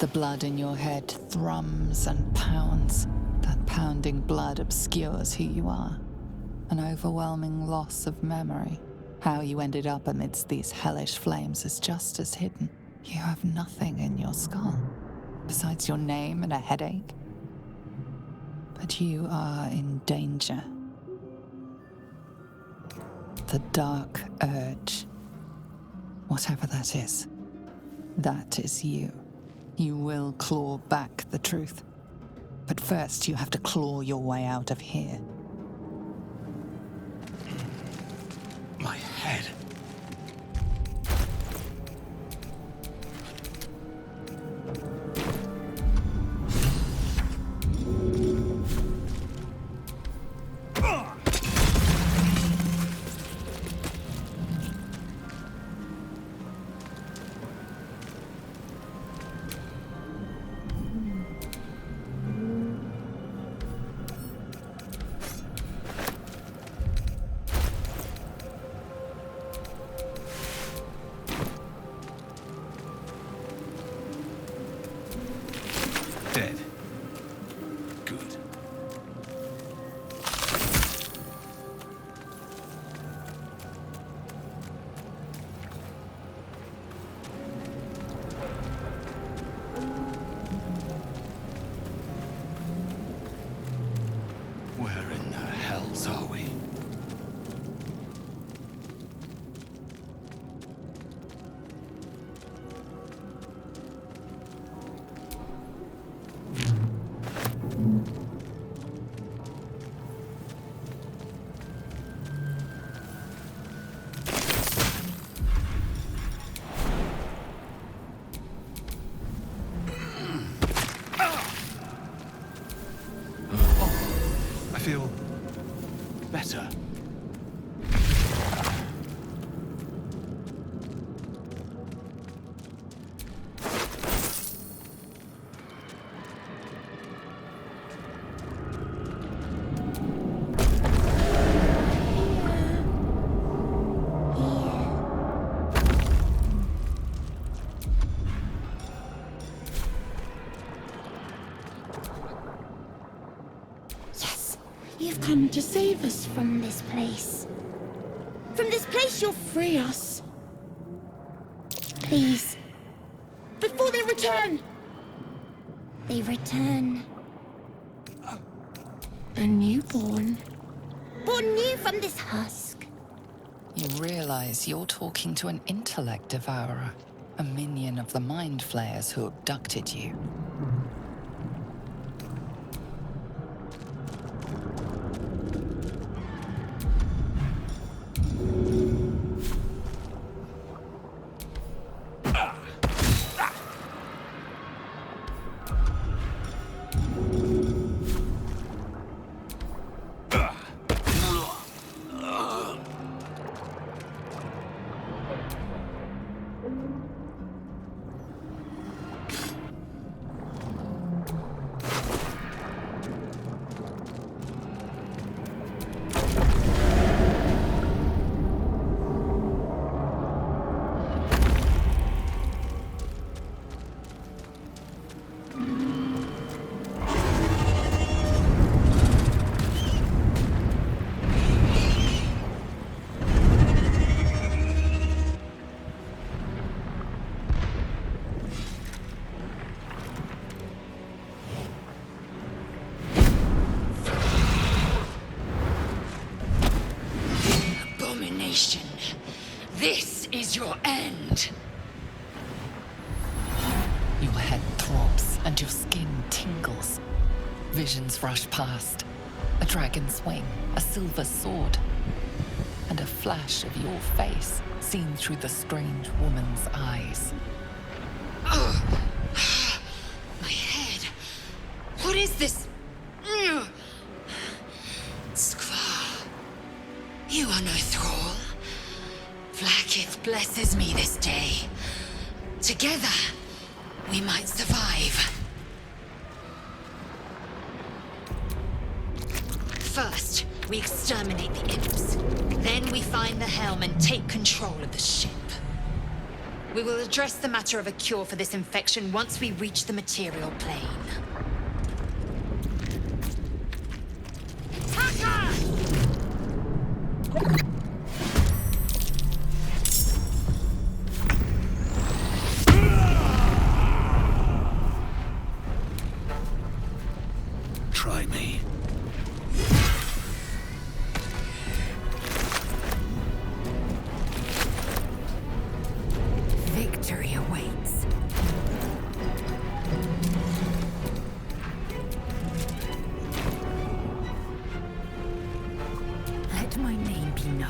The blood in your head thrums and pounds. That pounding blood obscures who you are. An overwhelming loss of memory. How you ended up amidst these hellish flames is just as hidden. You have nothing in your skull, besides your name and a headache. But you are in danger. The dark urge. Whatever that is you. You will claw back the truth. But first, you have to claw your way out of here. My head. Dead. Good. Where in the hells are we? I feel better. You've come to save us from this place. From this place, you'll free us. Please. Before they return! They return. A newborn. Born new from this husk. You realize you're talking to an intellect devourer, a minion of the mind flayers who abducted you. This is your end. Your head throbs and your skin tingles. Visions rush past. A dragon's wing, a silver sword, and a flash of your face seen through the strange woman's eyes. Oh, my head. What is this? Squaw, you are no thrall. Vlaakith blesses me this day. Together, we might survive. First, we exterminate the imps. Then we find the helm and take control of the ship. We will address the matter of a cure for this infection once we reach the material plane. Try me. Victory awaits. Let my name be known.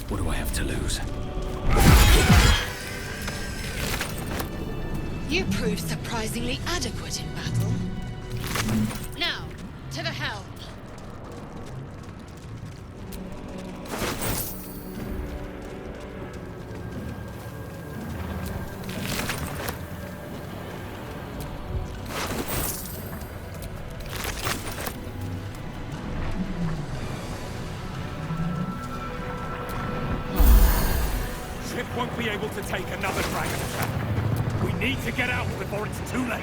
What do I have to lose? You proved surprisingly adequate in battle. Now, to the helm. Ship won't be able to take another dragon attack. We need to get out before it's too late.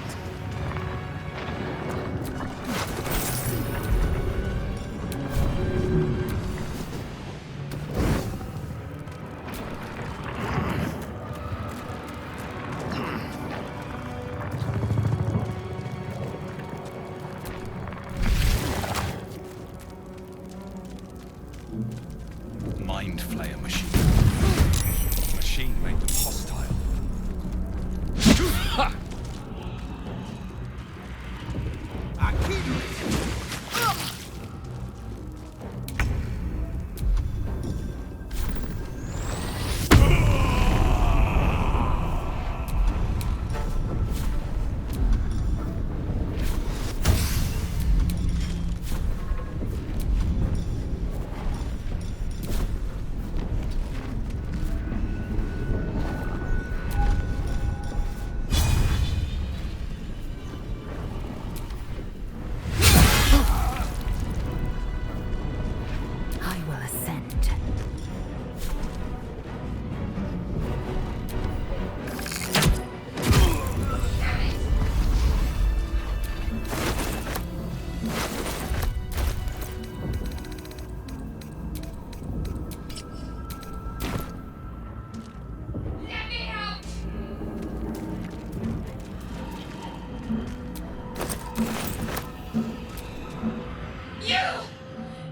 Mind flayer machine. Machine made them hostile. Ha! I will ascend.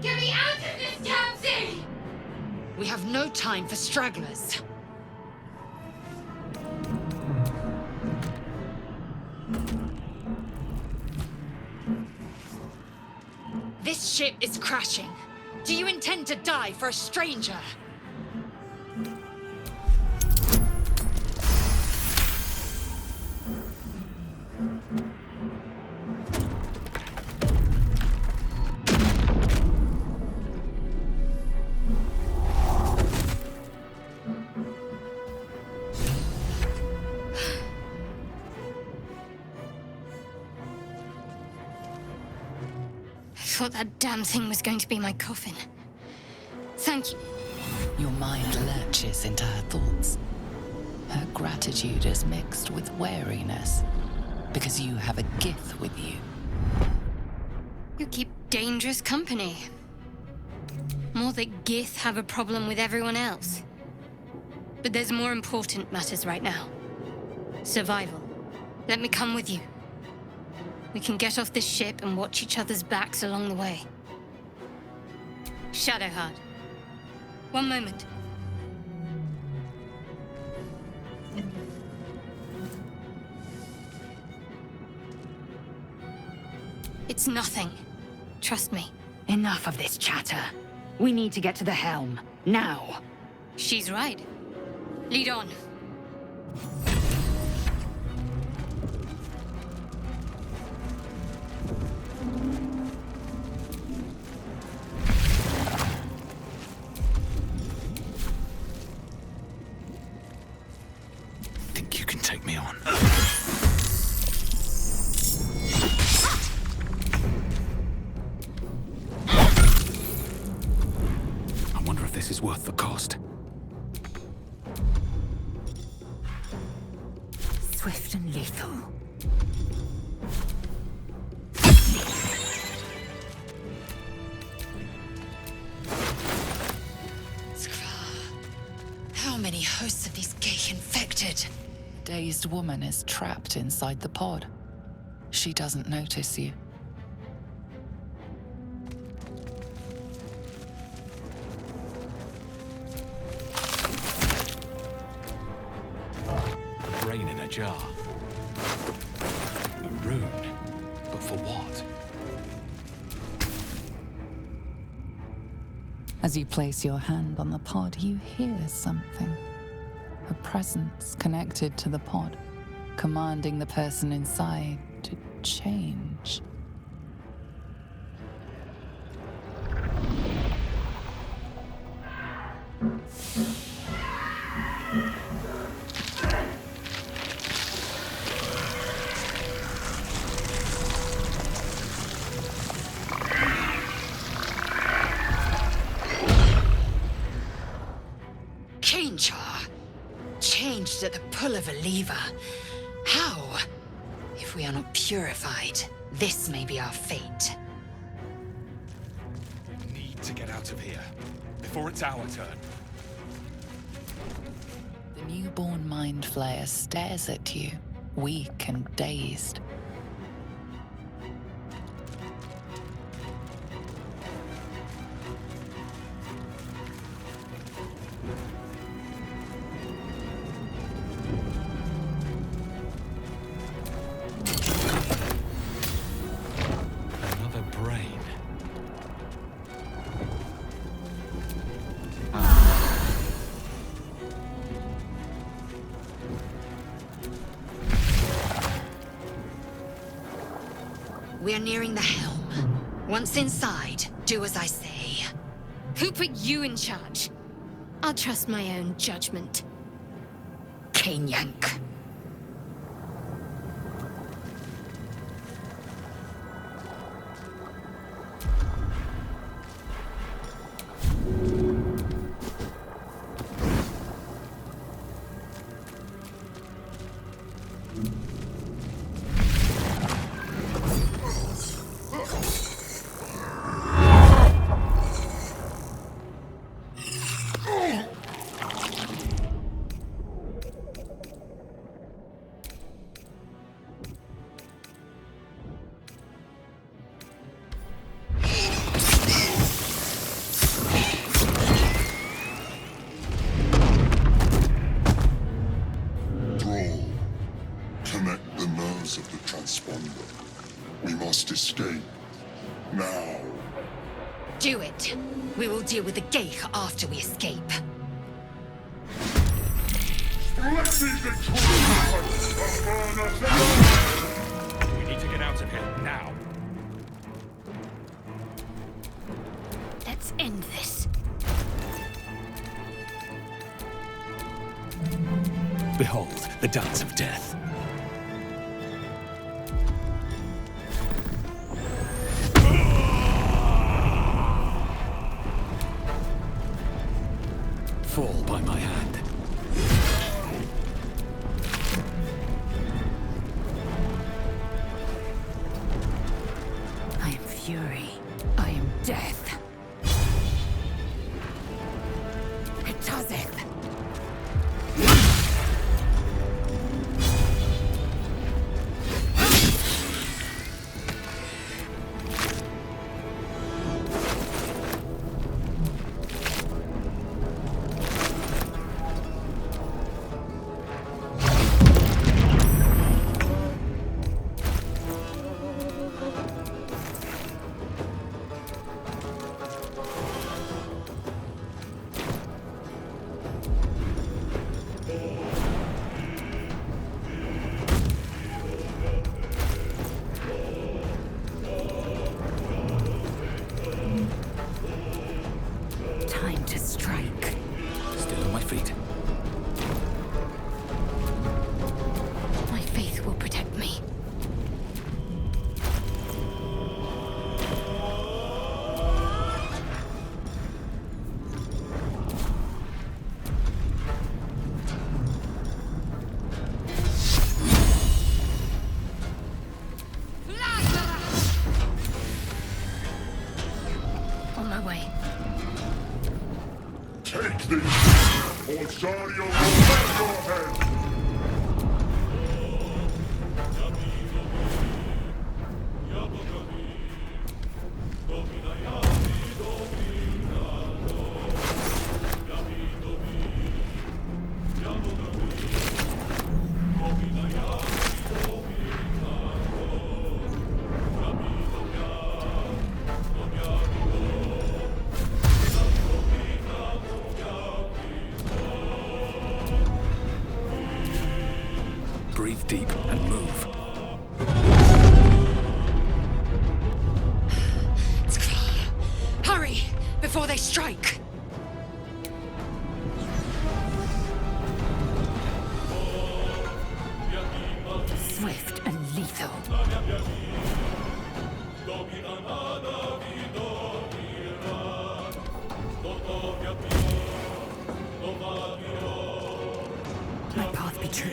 Get me out of this damn thing! We have no time for stragglers. This ship is crashing. Do you intend to die for a stranger? I thought that damn thing was going to be my coffin. Thank you. Your mind lurches into her thoughts. Her gratitude is mixed with wariness, because you have a Gith with you. You keep dangerous company. More that Gith have a problem with everyone else. But there's more important matters right now. Survival. Let me come with you. We can get off this ship and watch each other's backs along the way. Shadowheart. One moment. It's nothing. Trust me. Enough of this chatter. We need to get to the helm. Now. She's right. Lead on. dazed woman is trapped inside the pod. She doesn't notice you. A brain in a jar. A rune. But for what? As you place your hand on the pod, you hear something. A presence connected to the pod, commanding the person inside to change. Changed at the pull of a lever. How? If we are not purified, this may be our fate. We need to get out of here before it's our turn. The newborn mind flayer stares at you, weak and dazed. Another brain. We're nearing the helm. Once inside, do as I say. Who put you in charge? I'll trust my own judgment. Yank. Connect the nerves of the transponder. We must escape. Now. Do it. We will deal with the Geich after we escape. We need to get out of here now. Let's end this. Behold, the dance of death. Fall by my hand. I am fury. I am death. Hitazeth. Time to strike. Still on my feet. My faith will protect me. On my way. Take these, or Zarya will cut your head! be true.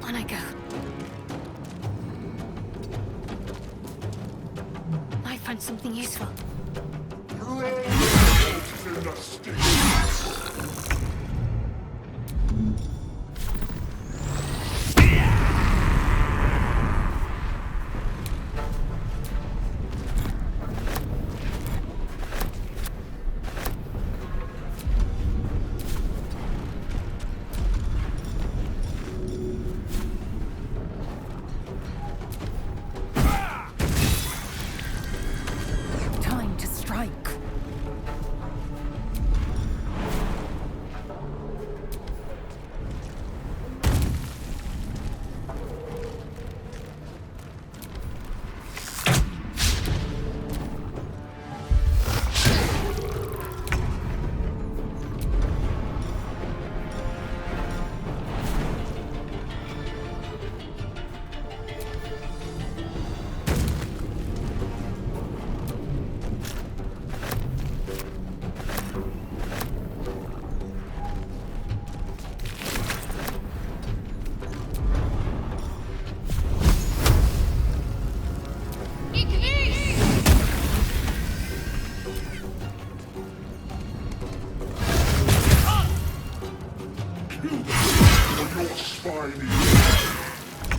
On I go. Might find something useful. Time to strike.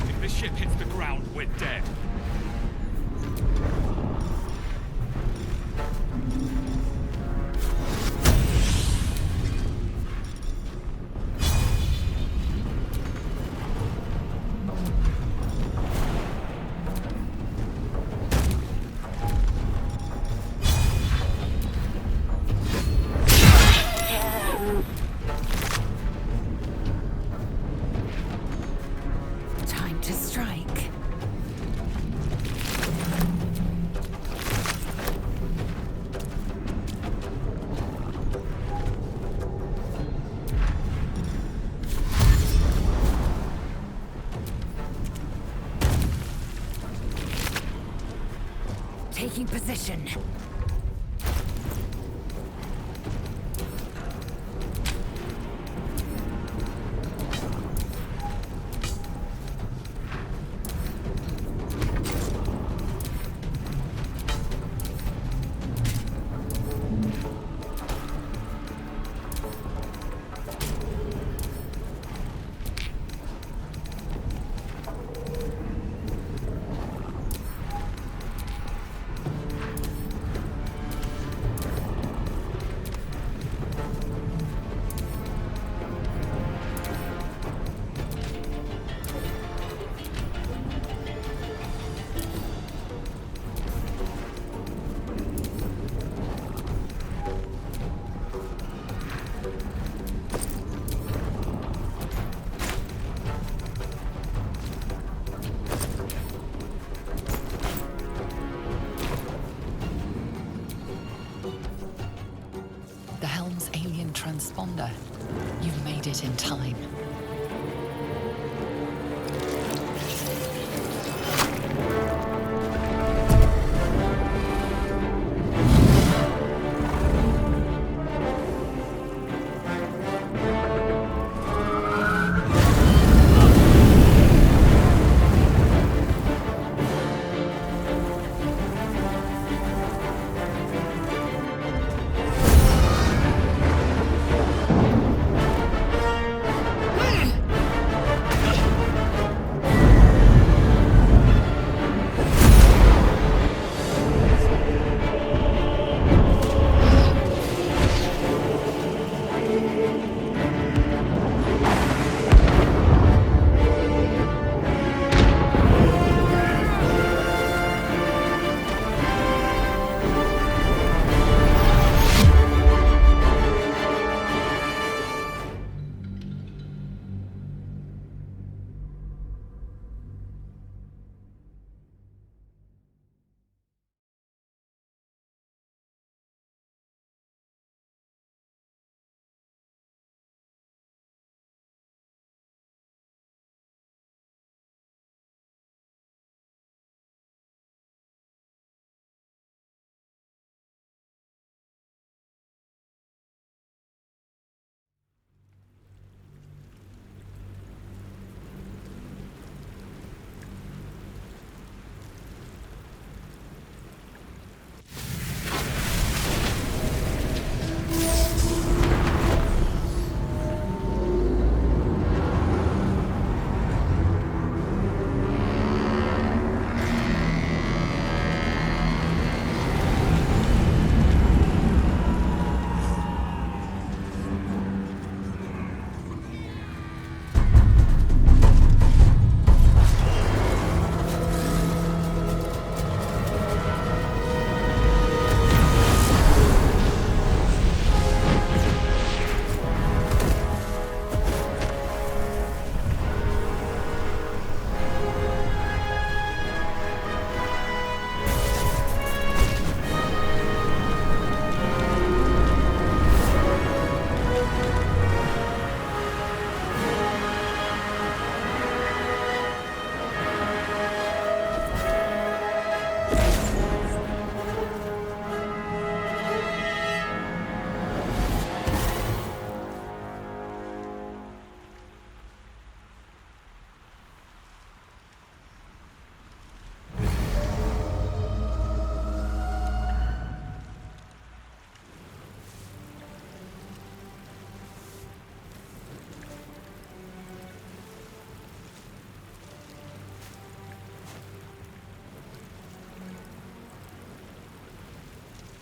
If this ship hits the ground, we're dead. Time to strike. Taking position. The helm's alien transponder. You made it in time. Ah!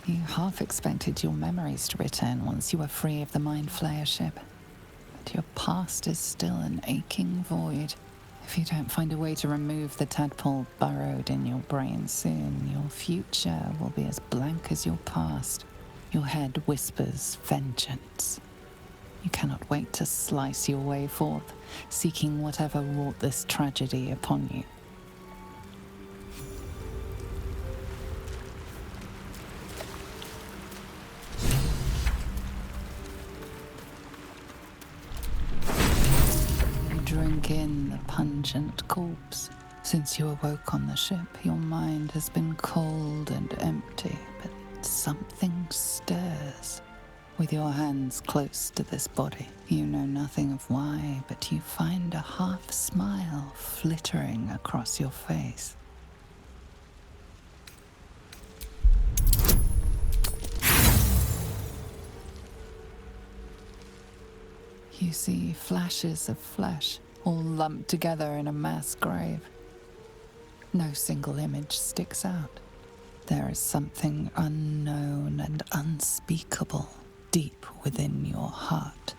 You half expected your memories to return once you were free of the Mind Flayer ship. But your past is still an aching void. If you don't find a way to remove the tadpole burrowed in your brain soon, your future will be as blank as your past. Your head whispers vengeance. You cannot wait to slice your way forth, seeking whatever wrought this tragedy upon you. Drink in the pungent corpse. Since you awoke on the ship, your mind has been cold and empty, but something stirs. With your hands close to this body, you know nothing of why, but you find a half smile flittering across your face. You see flashes of flesh, all lumped together in a mass grave. No single image sticks out. There is something unknown and unspeakable deep within your heart.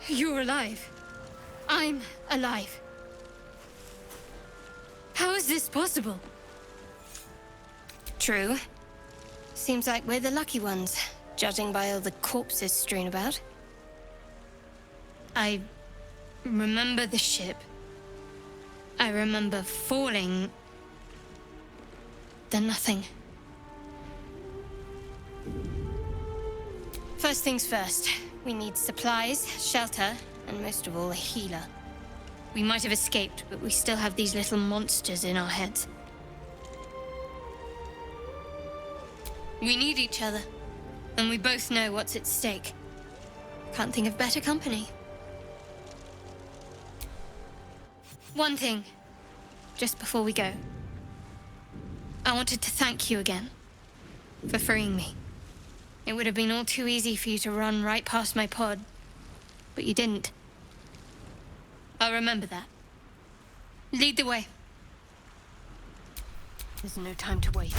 You're alive. I'm alive. How is this possible? True. Seems like we're the lucky ones, judging by all the corpses strewn about. I remember the ship. I remember falling. Then nothing. First things first. We need supplies, shelter, and most of all, a healer. We might have escaped, but we still have these little monsters in our heads. We need each other, and we both know what's at stake. Can't think of better company. One thing, just before we go. I wanted to thank you again for freeing me. It would have been all too easy for you to run right past my pod, but you didn't. I'll remember that. Lead the way. There's no time to waste.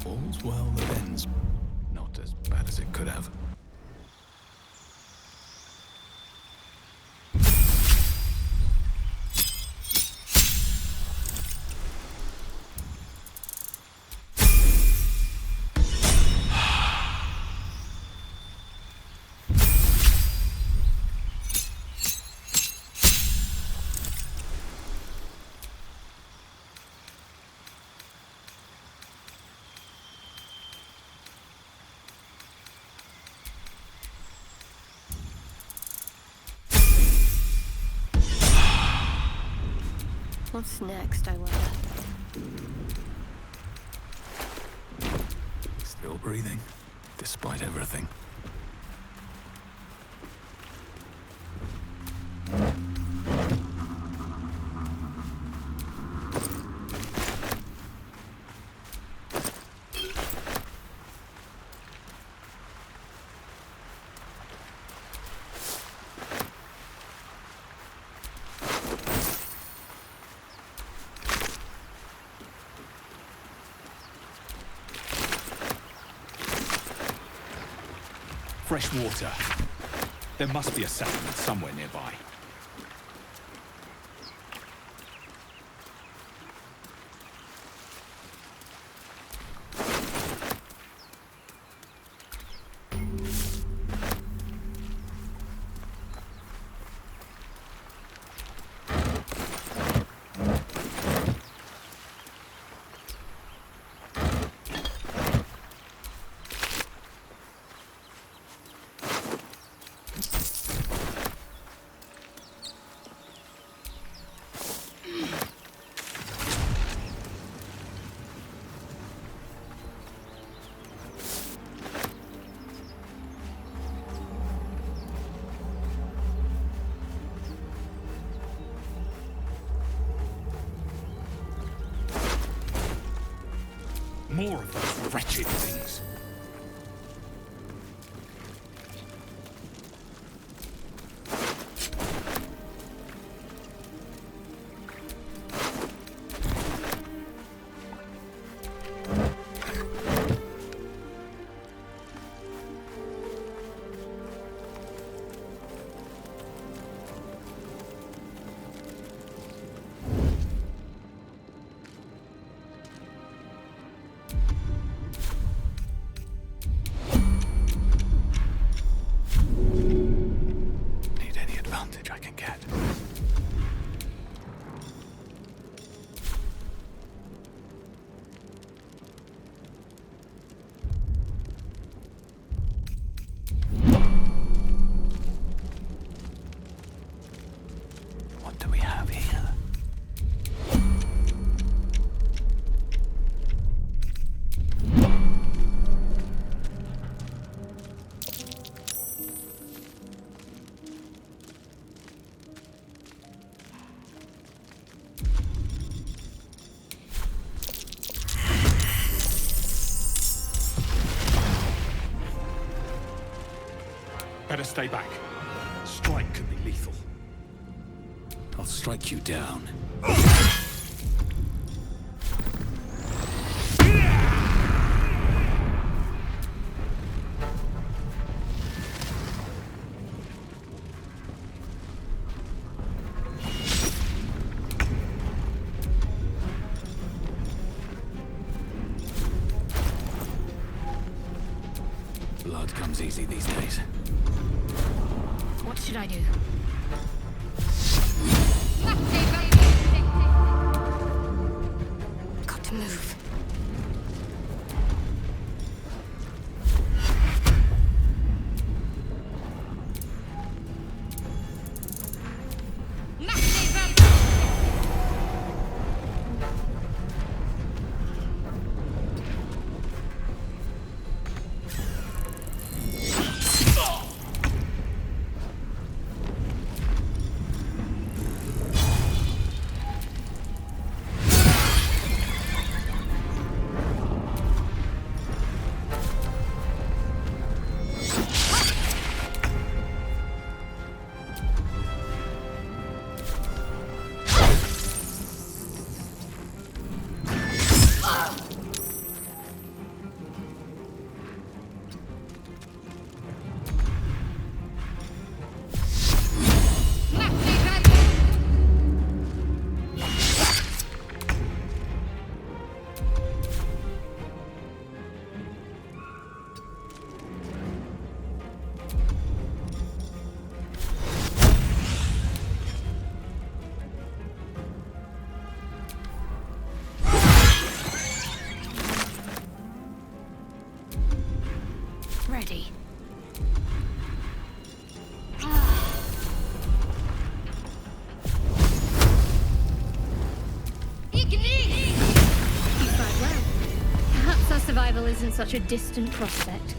All's well that ends. Not as bad as it could have. What's next, I wonder? Still breathing, despite everything. Fresh water. There must be a settlement somewhere nearby. more of those wretched things. I can get. What do we have here? Better stay back. Strike can be lethal. I'll strike you down. Blood comes easy these days. What should I do? Got to move. Ready. You fight well. Perhaps our survival isn't such a distant prospect.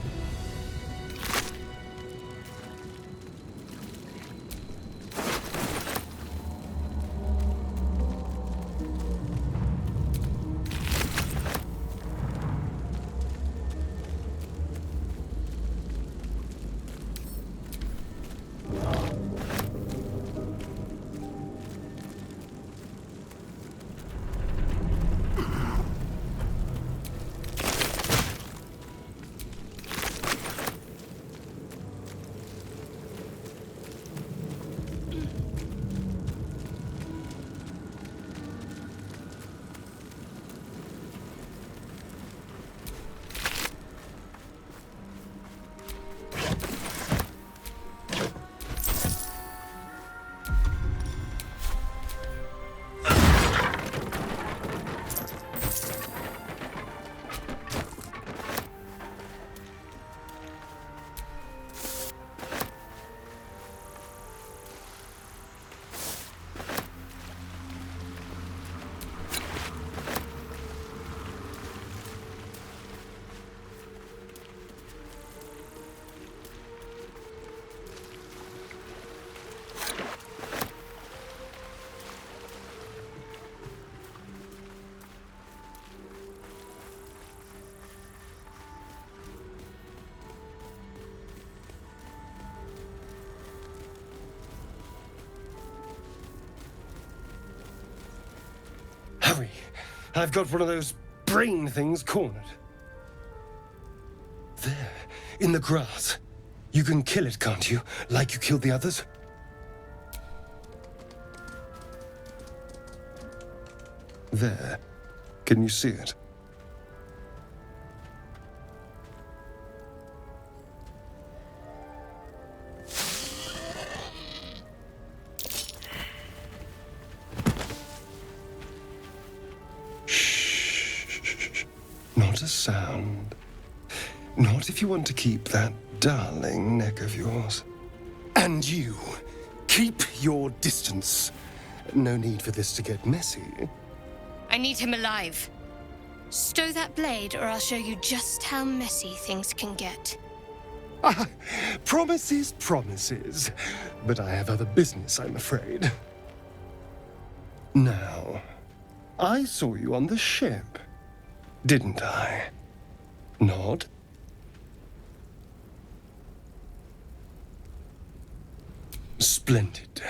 Sorry, I've got one of those brain things cornered. There, in the grass. You can kill it, can't you? Like you killed the others? There. Can you see it? Shh. Not a sound. Not if you want to keep that darling neck of yours. And you, keep your distance. No need for this to get messy. I need him alive. Stow that blade, or I'll show you just how messy things can get. Promises, promises. But I have other business, I'm afraid. Now, I saw you on the ship, didn't I? Nod? Splendid.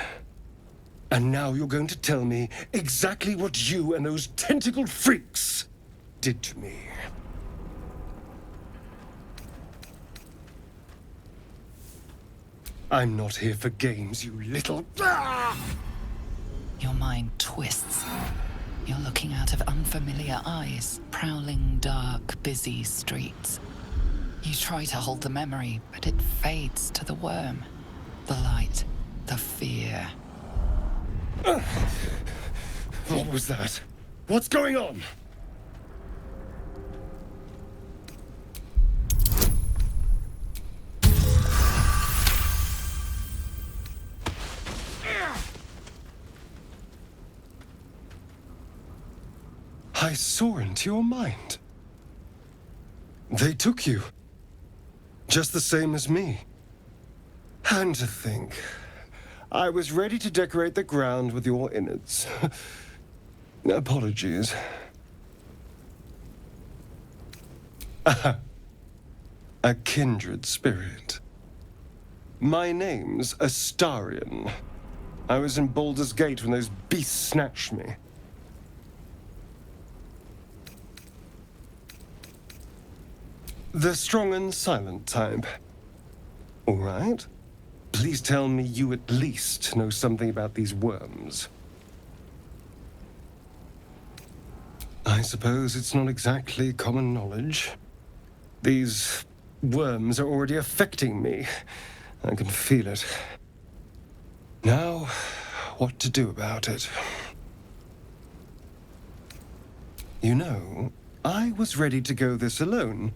And now you're going to tell me exactly what you and those tentacled freaks did to me. I'm not here for games, you little... Your mind twists. You're looking out of unfamiliar eyes, prowling dark, busy streets. You try to hold the memory, but it fades to the worm. The light, the fear. What was that? What's going on? I saw into your mind. They took you. Just the same as me. And to think, I was ready to decorate the ground with your innards. Apologies. A kindred spirit. My name's Astarion. I was in Baldur's Gate when those beasts snatched me. The strong and silent type. All right. Please tell me you at least know something about these worms. I suppose it's not exactly common knowledge. These worms are already affecting me. I can feel it. Now, what to do about it? You know, I was ready to go this alone,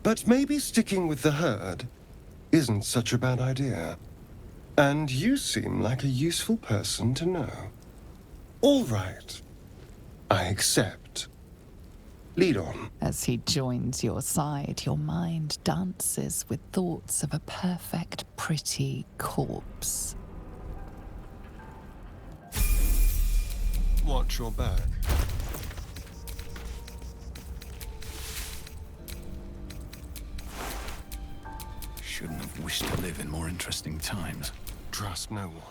but maybe sticking with the herd isn't such a bad idea. And you seem like a useful person to know. All right. I accept. Lead on. As he joins your side, your mind dances with thoughts of a perfect, pretty corpse. Watch your back. Shouldn't have wished to live in more interesting times. Trust no one.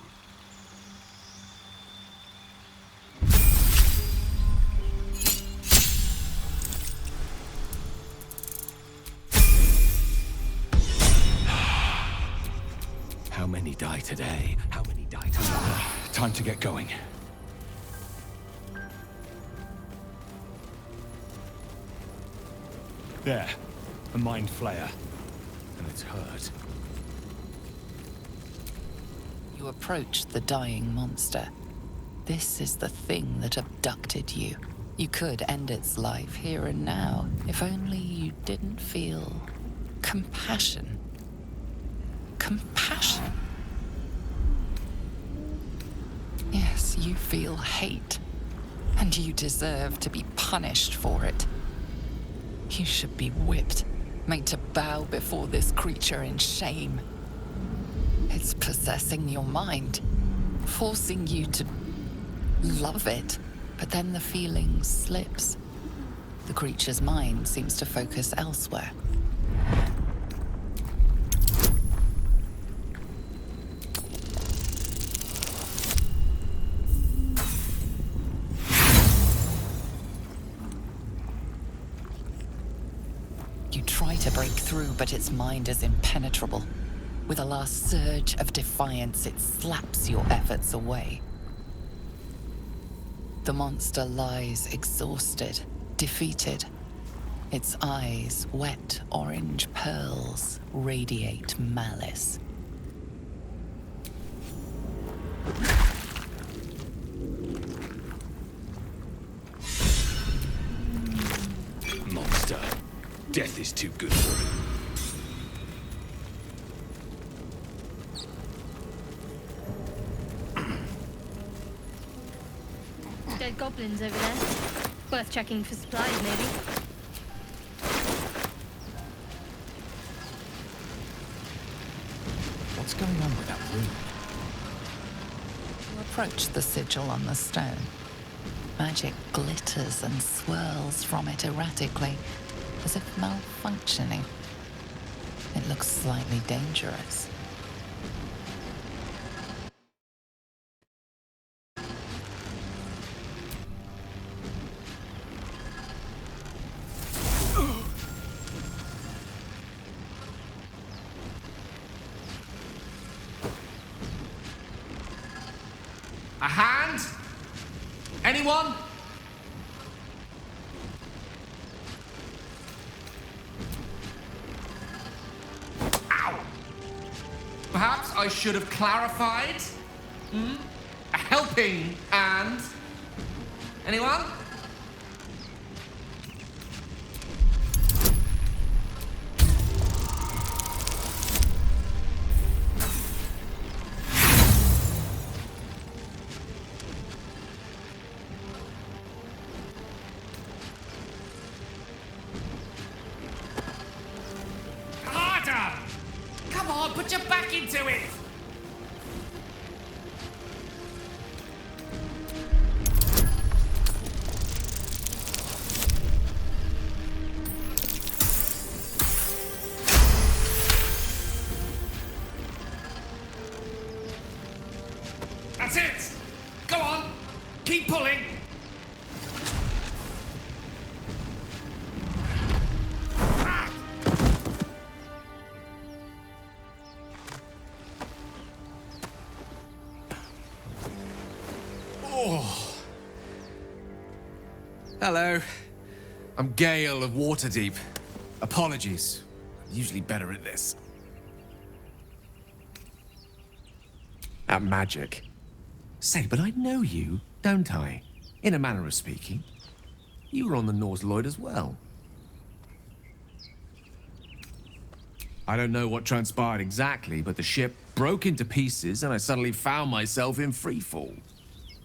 How many die today? How many die tomorrow? Time to get going. There. A mind flayer. And it's hurt. You approach the dying monster. This is the thing that abducted you. You could end its life here and now, if only you didn't feel compassion. Compassion. Yes, you feel hate, and you deserve to be punished for it. You should be whipped, made to bow before this creature in shame. It's possessing your mind, forcing you to love it, but then the feeling slips. The creature's mind seems to focus elsewhere. through, but its mind is impenetrable. With a last surge of defiance, it slaps your efforts away. The monster lies exhausted, defeated. Its eyes, wet orange pearls, radiate malice. Monster. Death is too good for him. Dead goblins over there. Worth checking for supplies, maybe. What's going on with that room? You approach the sigil on the stone. Magic glitters and swirls from it erratically, as if malfunctioning. It looks slightly dangerous. A hand? Anyone? Ow! Perhaps I should have clarified? A helping hand? Anyone? Harder! Come on, put your back into it! That's it! Go on! Keep pulling! Ah! Oh. Hello. I'm Gale of Waterdeep. Apologies. I'm usually better at this. At magic. Say, but I know you, don't I? In a manner of speaking. You were on the Norse Lloyd as well. I don't know what transpired exactly, but the ship broke into pieces and I suddenly found myself in freefall.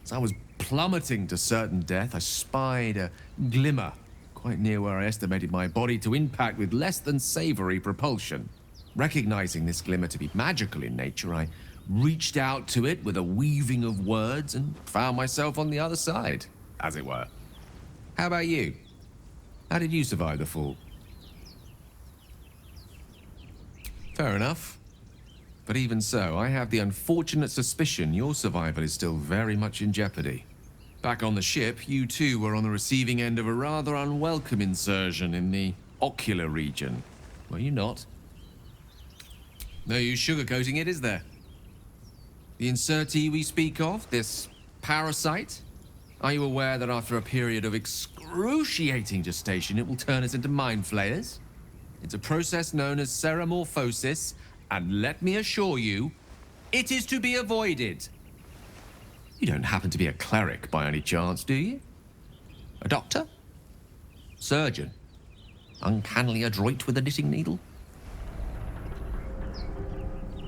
As I was plummeting to certain death, I spied a glimmer quite near where I estimated my body to impact with less than savory propulsion. Recognizing this glimmer to be magical in nature, I reached out to it with a weaving of words and found myself on the other side, as it were. How about you? How did you survive the fall? Fair enough. But even so, I have the unfortunate suspicion your survival is still very much in jeopardy. Back on the ship, you too were on the receiving end of a rather unwelcome insertion in the ocular region. Were you not? No use sugarcoating it, is there? The insertee we speak of, this parasite, are you aware that after a period of excruciating gestation, it will turn us into mind flayers? It's a process known as ceramorphosis, and let me assure you, it is to be avoided. You don't happen to be a cleric by any chance, do you? A doctor? Surgeon? Uncannily adroit with a knitting needle?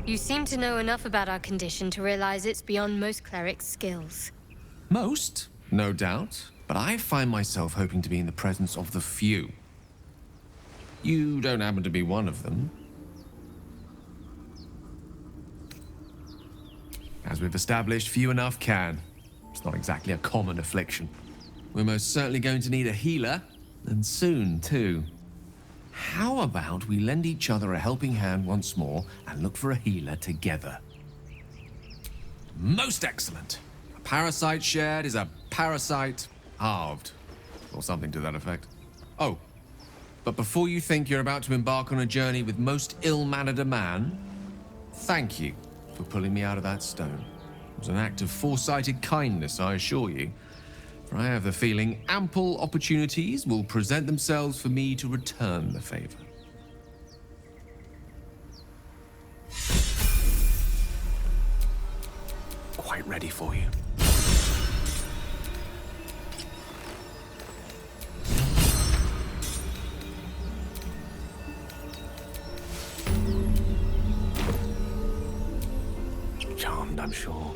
You seem to know enough about our condition to realize it's beyond most clerics' skills. Most, no doubt, but I find myself hoping to be in the presence of the few. You don't happen to be one of them. As we've established, few enough can. It's not exactly a common affliction. We're most certainly going to need a healer, and soon, too. How about we lend each other a helping hand once more and look for a healer together? Most excellent. A parasite shared is a parasite halved, or something to that effect. Oh, But before you think you're about to embark on a journey with most ill-mannered a man, thank you for pulling me out of that stone. It was an act of foresighted kindness, I assure you. For I have the feeling ample opportunities will present themselves for me to return the favor. Quite ready for you. Charmed, I'm sure.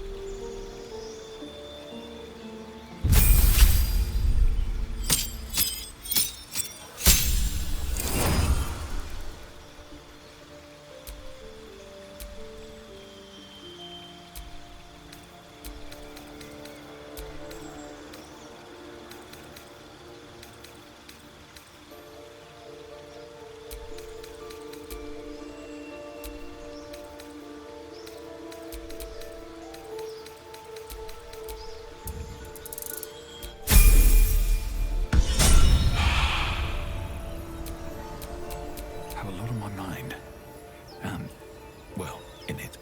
Have a lot on my mind. Well, in it.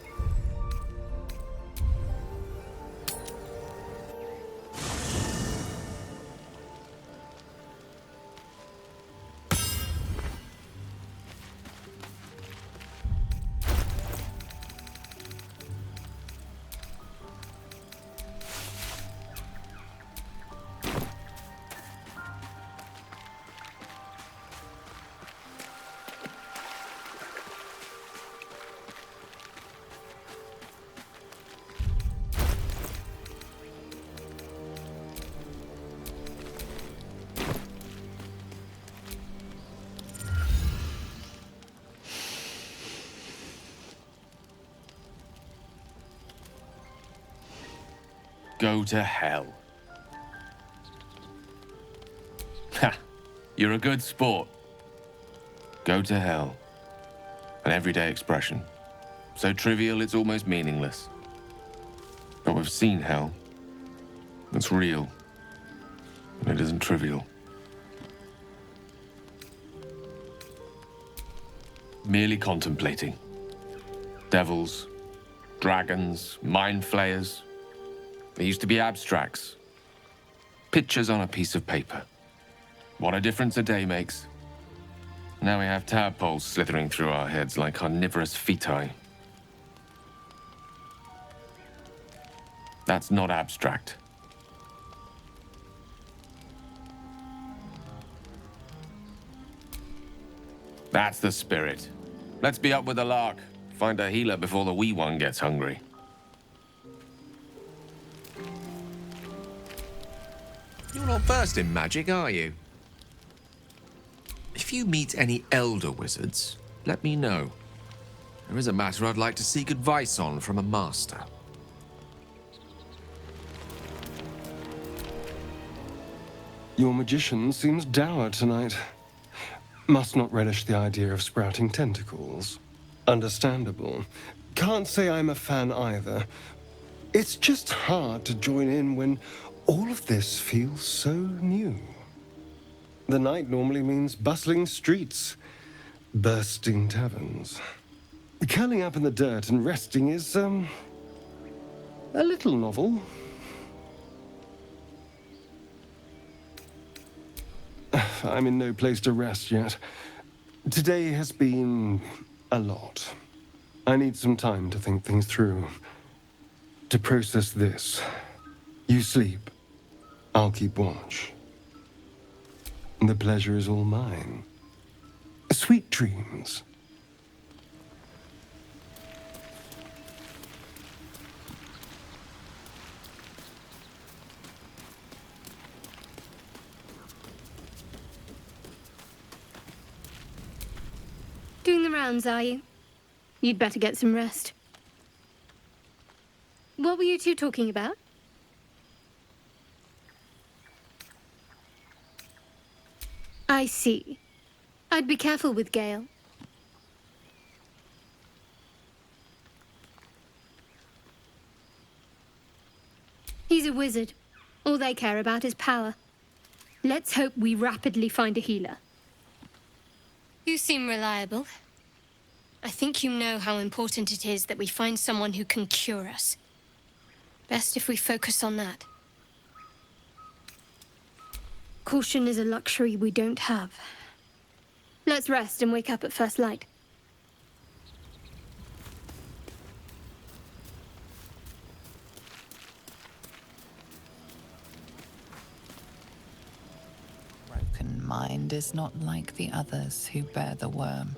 Go to hell. Ha! You're a good sport. Go to hell. An everyday expression. So trivial it's almost meaningless. But we've seen hell. It's real. And it isn't trivial. Merely contemplating. Devils, dragons, mind flayers. They used to be abstracts. Pictures on a piece of paper. What a difference a day makes. Now we have tadpoles slithering through our heads like carnivorous feti. That's not abstract. That's the spirit. Let's be up with the lark. Find a healer before the wee one gets hungry. You're not versed in magic, are you? If you meet any elder wizards, let me know. There is a matter I'd like to seek advice on from a master. Your magician seems dour tonight. Must not relish the idea of sprouting tentacles. Understandable. Can't say I'm a fan either. It's just hard to join in when all of this feels so new. The night normally means bustling streets, bursting taverns. Curling up in the dirt and resting is, a little novel. I'm in no place to rest yet. Today has been a lot. I need some time to think things through, to process this. You sleep. I'll keep watch. The pleasure is all mine. Sweet dreams. Doing the rounds, are you? You'd better get some rest. What were you two talking about? I see. I'd be careful with Gale. He's a wizard. All they care about is power. Let's hope we rapidly find a healer. You seem reliable. I think you know how important it is that we find someone who can cure us. Best if we focus on that. Caution is a luxury we don't have. Let's rest and wake up at first light. Broken mind is not like the others who bear the worm.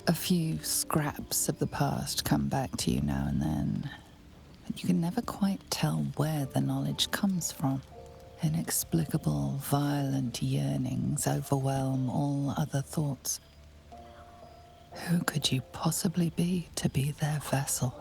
A few scraps of the past come back to you now and then, but you can never quite tell where the knowledge comes from. Inexplicable, violent yearnings overwhelm all other thoughts. Who could you possibly be to be their vessel?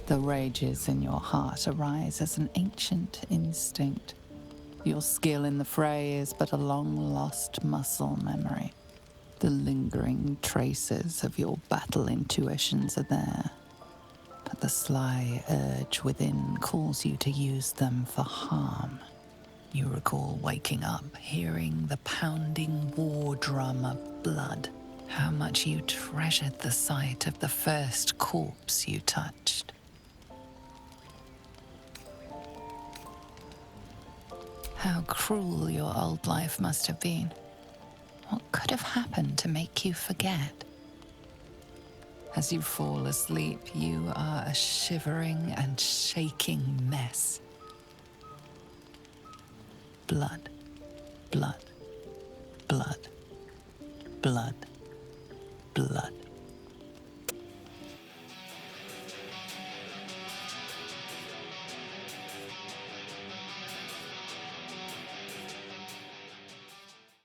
The rages in your heart arise as an ancient instinct. Your skill in the fray is but a long-lost muscle memory. The lingering traces of your battle intuitions are there, but the sly urge within calls you to use them for harm. You recall waking up, hearing the pounding war drum of blood. How much you treasured the sight of the first corpse you touched. How cruel your old life must have been. What could have happened to make you forget? As you fall asleep, you are a shivering and shaking mess. Blood, blood, blood, blood.